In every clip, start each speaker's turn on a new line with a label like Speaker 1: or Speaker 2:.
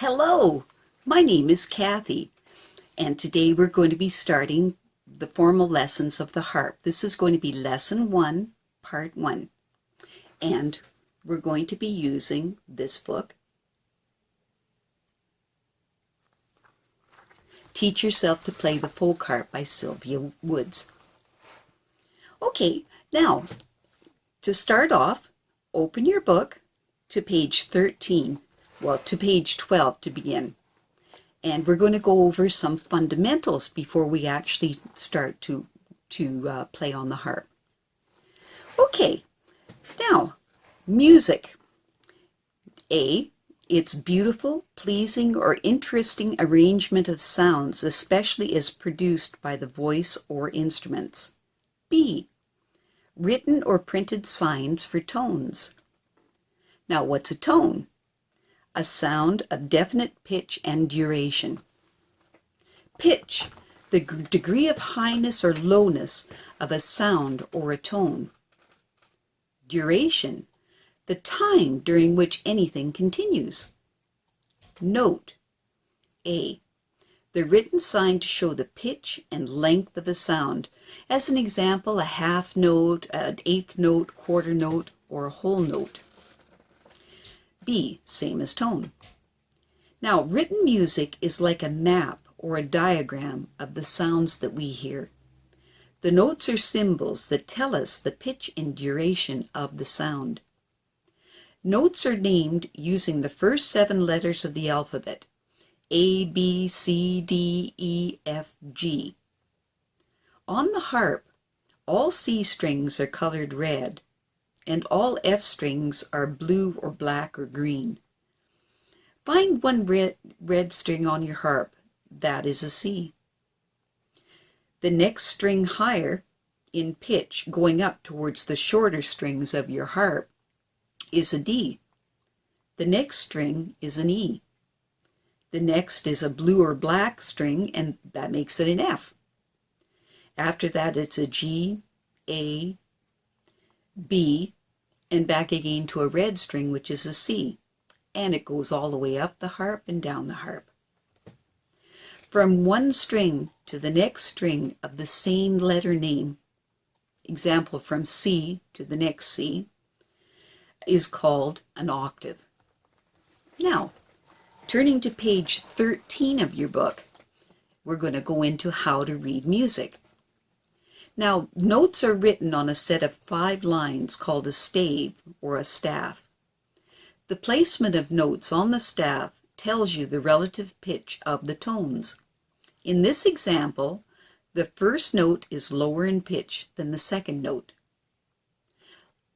Speaker 1: Hello, my name is Kathy, and today we're going to be starting the formal lessons of the harp. This is going to be Lesson 1, Part 1, and we're going to be using this book, Teach Yourself to Play the Folk Harp by Sylvia Woods. Okay, now, to start off, open your book to page 13. Well, to page 12 to begin. And we're going to go over some fundamentals before we actually start to play on the harp. Okay, now, music. A, it's beautiful, pleasing, or interesting arrangement of sounds, especially as produced by the voice or instruments. B, written or printed signs for tones. Now, what's a tone? A sound of definite pitch and duration. Pitch, the degree of highness or lowness of a sound or a tone. Duration, the time during which anything continues. Note. A, the written sign to show the pitch and length of a sound. As an example, a half note, an eighth note, quarter note, or a whole note. B, same as tone. Now, written music is like a map or a diagram of the sounds that we hear. The notes are symbols that tell us the pitch and duration of the sound. Notes are named using the first 7 letters of the alphabet, A, B, C, D, E, F, G. On the harp, all C strings are colored red, and all F strings are blue or black or green. Find one red string on your harp. That is a C. The next string higher in pitch, going up towards the shorter strings of your harp, is a D. The next string is an E. The next is a blue or black string, and that makes it an F. After that, it's a G, A, B, and back again to a red string, which is a C. And it goes all the way up the harp and down the harp. From one string to the next string of the same letter name, example from C to the next C, is called an octave. Now, turning to page 13 of your book, we're going to go into how to read music. Now, notes are written on a set of 5 lines called a stave or a staff. The placement of notes on the staff tells you the relative pitch of the tones. In this example, the first note is lower in pitch than the second note.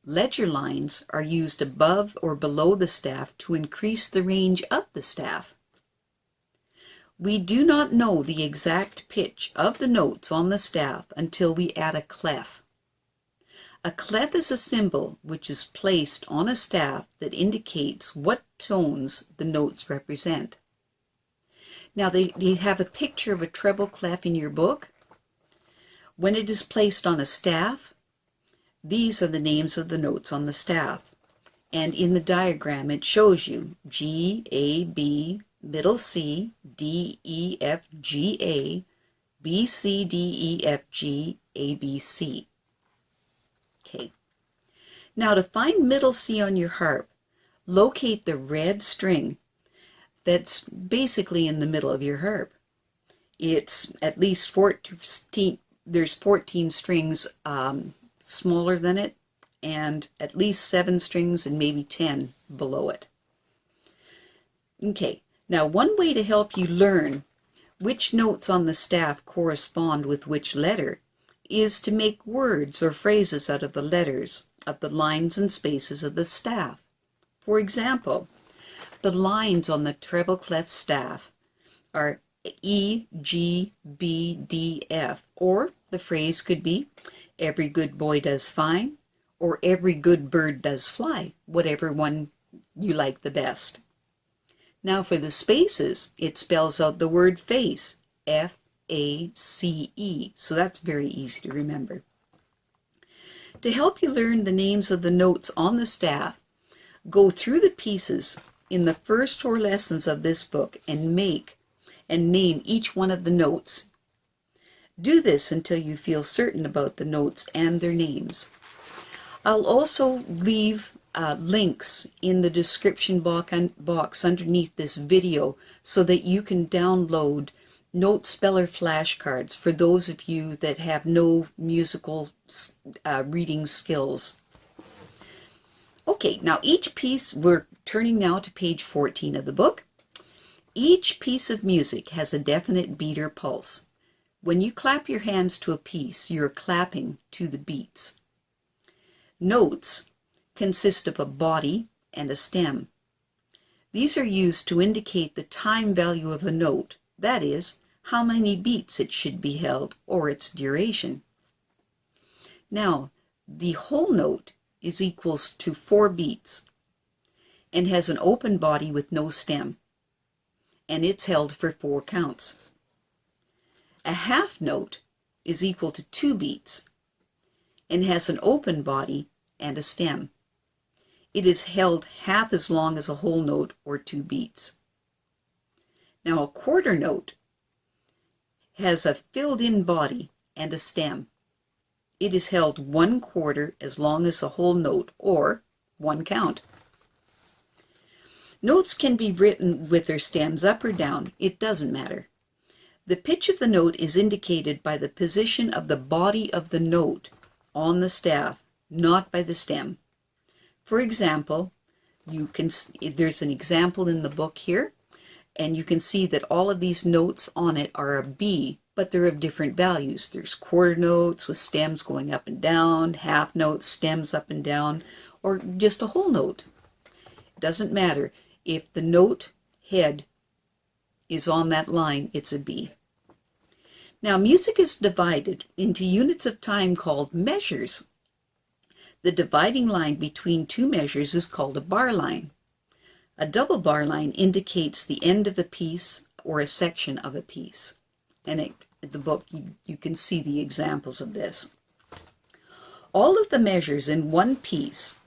Speaker 1: Ledger lines are used above or below the staff to increase the range of the staff. We do not know the exact pitch of the notes on the staff until we add a clef. A clef is a symbol which is placed on a staff that indicates what tones the notes represent. Now, they have a picture of a treble clef in your book. When it is placed on a staff, these are the names of the notes on the staff. And in the diagram, it shows you G, A, B, middle C, D, E, F, G, A, B, C, D, E, F, G, A, B, C. Okay. Now, to find middle C on your harp, locate the red string that's basically in the middle of your harp. It's at least 14, there's 14 strings smaller than it, and at least 7 strings and maybe 10 below it. Okay. Now, one way to help you learn which notes on the staff correspond with which letter is to make words or phrases out of the letters of the lines and spaces of the staff. For example, the lines on the treble clef staff are E, G, B, D, F, or the phrase could be, every good boy does fine, or every good bird does fly, whatever one you like the best. Now for the spaces, it spells out the word face, F-A-C-E, so that's very easy to remember. To help you learn the names of the notes on the staff, go through the pieces in the first 4 lessons of this book and name each one of the notes. Do this until you feel certain about the notes and their names. I'll also leave links in the description box underneath this video so that you can download note speller flashcards for those of you that have no musical reading skills. Okay, now each piece, we're turning now to page 14 of the book. Each piece of music has a definite beat or pulse. When you clap your hands to a piece, you're clapping to the beats. Notes consist of a body and a stem. These are used to indicate the time value of a note, that is, how many beats it should be held or its duration. Now, the whole note is equals to 4 beats and has an open body with no stem, and it's held for 4 counts. A half note is equal to 2 beats and has an open body and a stem. It is held half as long as a whole note or 2 beats. Now a quarter note has a filled-in body and a stem. It is held 1/4 as long as a whole note or 1 count. Notes can be written with their stems up or down, it doesn't matter. The pitch of the note is indicated by the position of the body of the note on the staff, not by the stem. For example, there's an example in the book here, and you can see that all of these notes on it are a B, but they're of different values. There's quarter notes with stems going up and down, half notes, stems up and down, or just a whole note. It doesn't matter. If the note head is on that line, it's a B. Now, music is divided into units of time called measures. The dividing line between 2 measures is called a bar line. A double bar line indicates the end of a piece or a section of a piece. And in the book, you can see the examples of this. All of the measures in one piece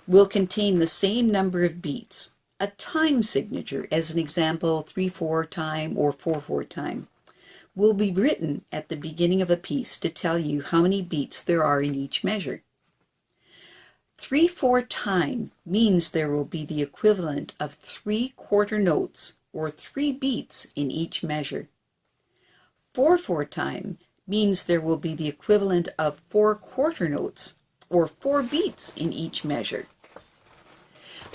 Speaker 1: will contain the same number of beats. A time signature, as an example, 3/4 time or 4/4 time, will be written at the beginning of a piece to tell you how many beats there are in each measure. 3/4 time means there will be the equivalent of 3 quarter notes or 3 beats in each measure. 4/4 time means there will be the equivalent of 4 quarter notes or 4 beats in each measure.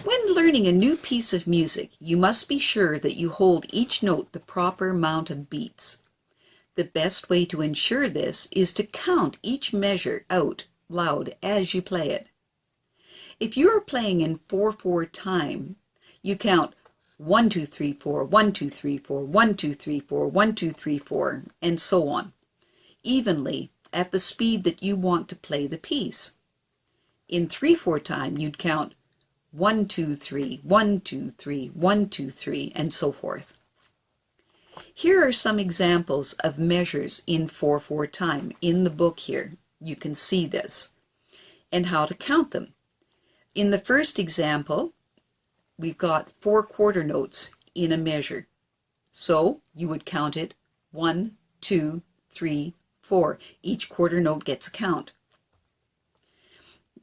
Speaker 1: When learning a new piece of music, you must be sure that you hold each note the proper amount of beats. The best way to ensure this is to count each measure out loud as you play it. If you are playing in 4/4 time, you count 1 2 3 4 1 2 3 4 1 2 3 4 1 2 3 4 and so on, evenly at the speed that you want to play the piece. In 3/4 time, you'd count 1 2 3 1 2 3 1 2 3 and so forth. Here are some examples of measures in 4/4 time in the book here. You can see this and how to count them. In the first example, we've got 4 quarter notes in a measure. So you would count it 1, 2, 3, 4. Each quarter note gets a count.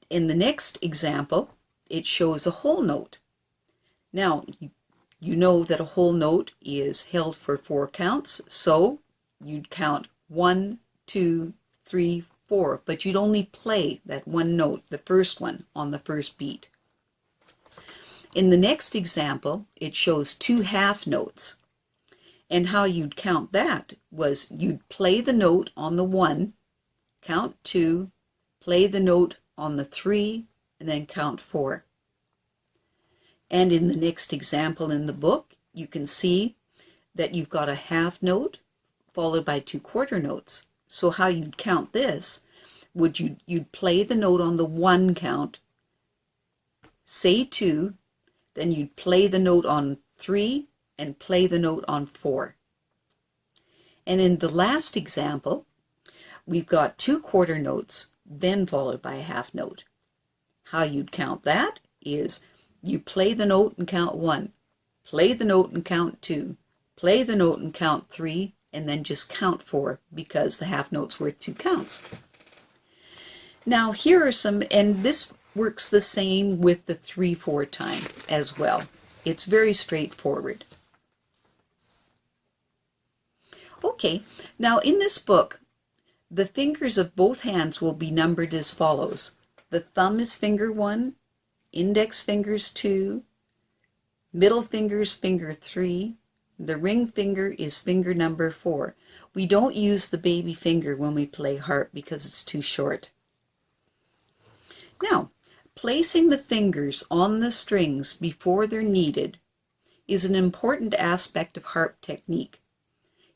Speaker 1: In the next example, it shows a whole note. Now, you know that a whole note is held for 4 counts, so you'd count 1, 2, 3, 4, but you'd only play that one note, the first one, on the first beat. In the next example, it shows 2 half notes, and how you'd count that was you'd play the note on the 1, count 2, play the note on the 3, and then count 4. And in the next example in the book, you can see that you've got a half note followed by 2 quarter notes. So how you'd count this would you'd play the note on the 1 count, say 2, then you'd play the note on 3 and play the note on 4. And in the last example, we've got 2 quarter notes, then followed by a half note. How you'd count that is you play the note and count 1, play the note and count 2, play the note and count 3, and then just count 4 because the half note's worth 2 counts. Now here are some, and this works the same with the 3/4 time as well. It's very straightforward. Okay, now in this book, the fingers of both hands will be numbered as follows. The thumb is finger 1, index fingers 2, middle fingers finger 3, the ring finger is finger number 4. We don't use the baby finger when we play harp because it's too short. Now, placing the fingers on the strings before they're kneaded is an important aspect of harp technique.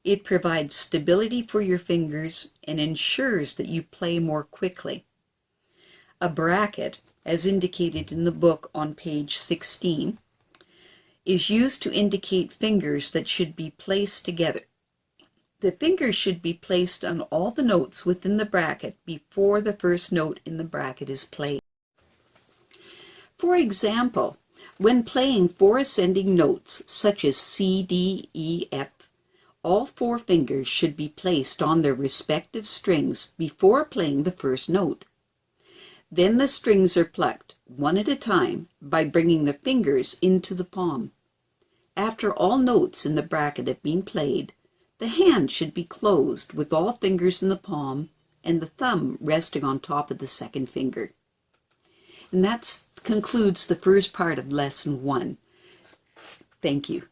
Speaker 1: It provides stability for your fingers and ensures that you play more quickly. A bracket, as indicated in the book on page 16, is used to indicate fingers that should be placed together. The fingers should be placed on all the notes within the bracket before the first note in the bracket is played. For example, when playing 4 ascending notes such as C, D, E, F, all 4 fingers should be placed on their respective strings before playing the first note. Then the strings are plucked, one at a time, by bringing the fingers into the palm. After all notes in the bracket have been played, the hand should be closed with all fingers in the palm and the thumb resting on top of the second finger. And that concludes the first part of Lesson 1. Thank you.